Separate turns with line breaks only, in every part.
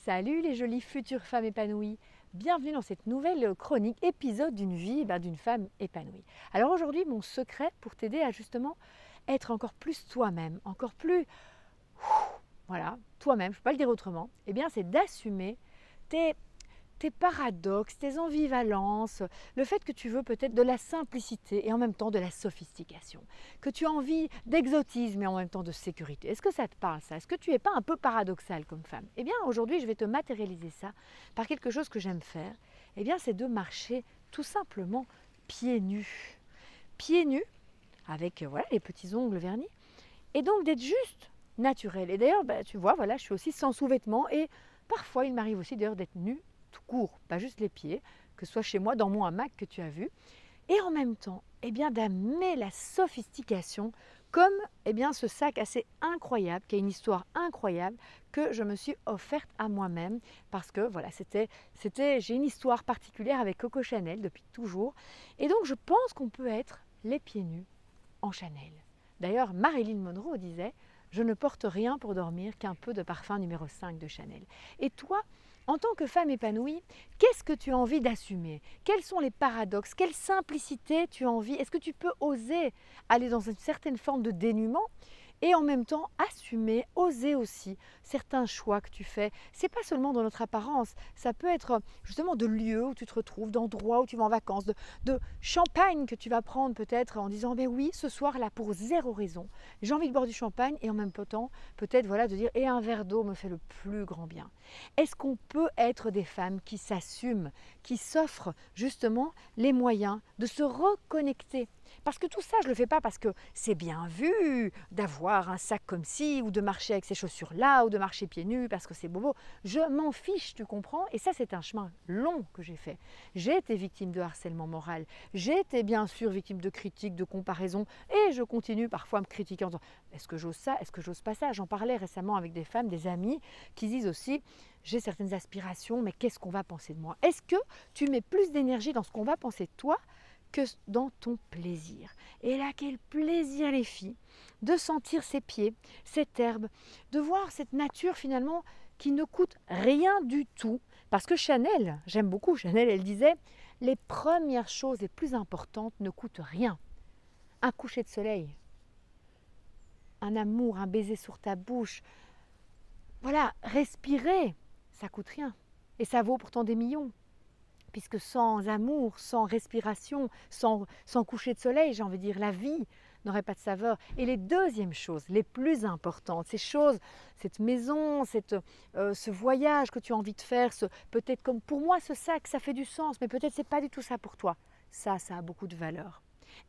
Salut les jolies futures femmes épanouies, bienvenue dans cette nouvelle chronique, épisode d'une vie d'une femme épanouie. Alors aujourd'hui, mon secret pour t'aider à justement être encore plus toi-même, encore plus, voilà, toi-même, je ne peux pas le dire autrement, eh bien c'est d'assumer tes paradoxes, tes ambivalences, le fait que tu veux peut-être de la simplicité et en même temps de la sophistication, que tu as envie d'exotisme et en même temps de sécurité. Est-ce que ça te parle ça? Est-ce que tu n'es pas un peu paradoxal comme femme? Eh bien aujourd'hui je vais te matérialiser ça par quelque chose que j'aime faire. Eh bien c'est de marcher tout simplement pieds nus. Pieds nus avec voilà, les petits ongles vernis et donc d'être juste naturel. Et d'ailleurs tu vois, voilà, je suis aussi sans sous-vêtements et parfois il m'arrive aussi d'ailleurs d'être nue tout court, pas juste les pieds, que ce soit chez moi dans mon hamac que tu as vu, et en même temps, eh bien, d'amener la sophistication comme ce sac assez incroyable, qui a une histoire incroyable, que je me suis offerte à moi-même, parce que voilà, j'ai une histoire particulière avec Coco Chanel depuis toujours, et donc je pense qu'on peut être les pieds nus en Chanel. D'ailleurs, Marilyn Monroe disait « Je ne porte rien pour dormir qu'un peu de parfum numéro 5 de Chanel ». Et toi, en tant que femme épanouie, qu'est-ce que tu as envie d'assumer? Quels sont les paradoxes? Quelle simplicité tu as envie? Est-ce que tu peux oser aller dans une certaine forme de dénuement et en même temps assumer, oser aussi certains choix que tu fais? C'est pas seulement dans notre apparence, ça peut être justement de lieux où tu te retrouves, d'endroits où tu vas en vacances, de champagne que tu vas prendre peut-être en disant ben oui, ce soir là pour zéro raison, j'ai envie de boire du champagne et en même temps peut-être voilà de dire et un verre d'eau me fait le plus grand bien. Est-ce qu'on peut être des femmes qui s'assument, qui s'offrent justement les moyens de se reconnecter? Parce que tout ça, je ne le fais pas parce que c'est bien vu d'avoir un sac comme ci, ou de marcher avec ces chaussures-là, ou de marcher pieds nus parce que c'est bobo. Je m'en fiche, tu comprends? Et ça, c'est un chemin long que j'ai fait. J'ai été victime de harcèlement moral. J'ai été bien sûr victime de critiques, de comparaisons. Et je continue parfois à me critiquer en disant est-ce que j'ose ça? Est-ce que j'ose pas ça? J'en parlais récemment avec des femmes, des amies qui disent aussi j'ai certaines aspirations, mais qu'est-ce qu'on va penser de moi? Est-ce que tu mets plus d'énergie dans ce qu'on va penser de toi que dans ton plaisir? Et là, quel plaisir les filles, de sentir ses pieds, cette herbe, de voir cette nature finalement qui ne coûte rien du tout. Parce que Chanel, j'aime beaucoup Chanel, elle disait, les premières choses les plus importantes ne coûtent rien. Un coucher de soleil, un amour, un baiser sur ta bouche, voilà, respirer, ça coûte rien. Et ça vaut pourtant des millions. Puisque sans amour, sans respiration, sans coucher de soleil, j'ai envie de dire, la vie n'aurait pas de saveur. Et les deuxièmes choses, les plus importantes, ces choses, cette maison, ce voyage que tu as envie de faire, peut-être comme pour moi ce sac, ça fait du sens, mais peut-être ce n'est pas du tout ça pour toi. Ça a beaucoup de valeur.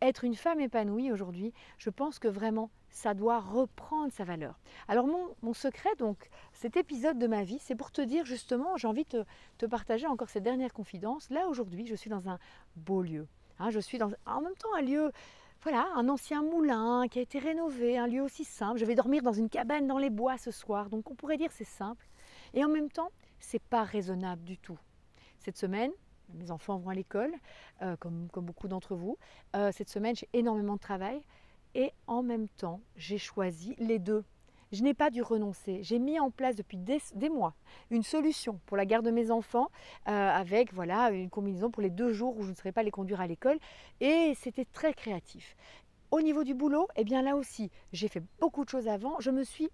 Être une femme épanouie aujourd'hui, je pense que vraiment, ça doit reprendre sa valeur. Alors mon secret, donc, cet épisode de ma vie, c'est pour te dire justement, j'ai envie de te partager encore cette dernière confidence. Là, aujourd'hui, je suis dans un beau lieu. Je suis en même temps un lieu, voilà, un ancien moulin qui a été rénové, un lieu aussi simple. Je vais dormir dans une cabane dans les bois ce soir, donc on pourrait dire c'est simple. Et en même temps, c'est pas raisonnable du tout. Cette semaine, mes enfants vont à l'école, comme beaucoup d'entre vous. Cette semaine, j'ai énormément de travail et en même temps, j'ai choisi les deux. Je n'ai pas dû renoncer. J'ai mis en place depuis des mois une solution pour la garde de mes enfants avec voilà, une combinaison pour les 2 jours où je ne serai pas les conduire à l'école et c'était très créatif. Au niveau du boulot, eh bien là aussi, j'ai fait beaucoup de choses avant. Je me suis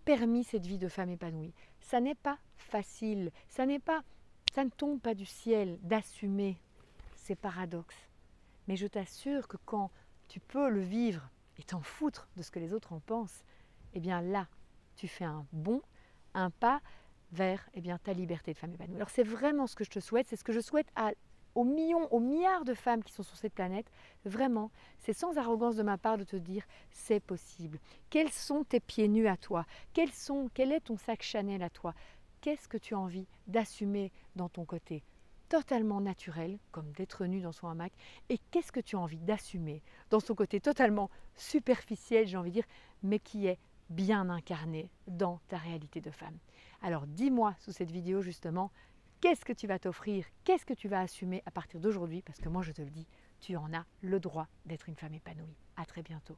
permis cette vie de femme épanouie. Ça n'est pas facile, ça ne tombe pas du ciel d'assumer ces paradoxes. Mais je t'assure que quand tu peux le vivre et t'en foutre de ce que les autres en pensent, eh bien là, tu fais un pas vers ta liberté de femme épanouie. Alors c'est vraiment ce que je te souhaite, c'est ce que je souhaite aux millions, aux milliards de femmes qui sont sur cette planète. Vraiment, c'est sans arrogance de ma part de te dire c'est possible. Quels sont tes pieds nus à toi? Quel est ton sac Chanel à toi? Qu'est-ce que tu as envie d'assumer dans ton côté totalement naturel, comme d'être nu dans son hamac, et qu'est-ce que tu as envie d'assumer dans son côté totalement superficiel, j'ai envie de dire, mais qui est bien incarné dans ta réalité de femme. Alors dis-moi sous cette vidéo justement, qu'est-ce que tu vas t'offrir, qu'est-ce que tu vas assumer à partir d'aujourd'hui, parce que moi je te le dis, tu en as le droit d'être une femme épanouie. À très bientôt.